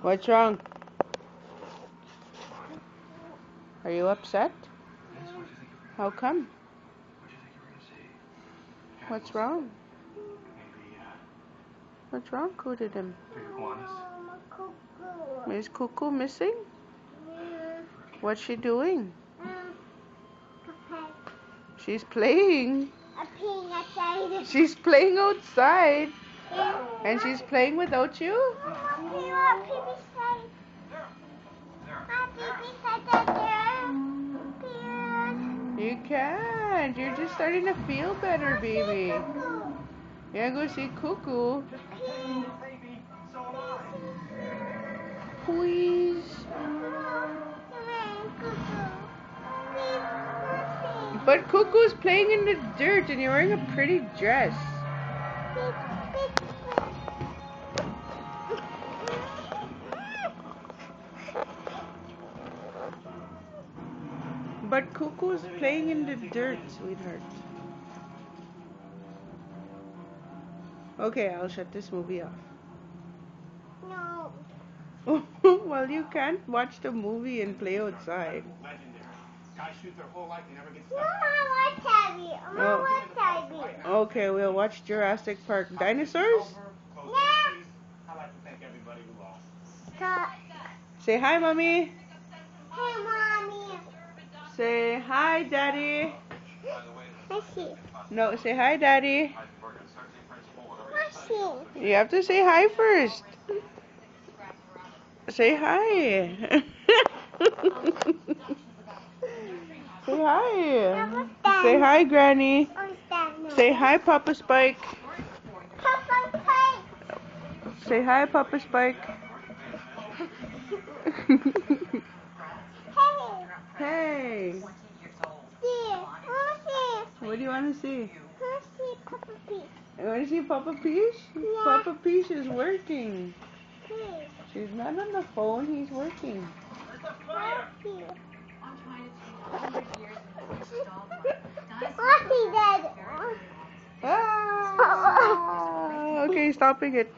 What's wrong? Are you upset? How come? What's wrong? What's wrong, Kudidim? Is Cuckoo missing? What's she doing? She's playing. She's playing outside. And she's playing without you? You can't. You're just starting to feel better, baby. You gotta go see Cuckoo. Please. But Cuckoo's playing in the dirt and you're wearing a pretty dress. But Cuckoo's playing in the dirt, sweetheart. Okay, I'll shut this movie off. No. Well, you can't watch the movie and play outside. Guys shoot their whole life and never get No, stuck. I want Tabby. I want Tabby. Okay, we'll watch Jurassic Park. Dinosaurs? Yeah. I'd like to thank everybody who lost. Say hi, Mommy. Hey, Mommy. Say hi, Daddy. Mushy. No, say hi, Daddy. Mushy. You have to say hi first. Say hi. Say hi. Say hi, Granny. Say hi, Papa Spike. Papa Pike. Say hi, Papa Spike. Hey. Hey. See. Mushy. What do you want to see? Mushy, Papa Pig. You want to see Papa Peach? Yeah. Papa Peach is working. Hey. She's not on the phone. He's working. Mushy. Mushy, Dad. Ah, okay, stopping it.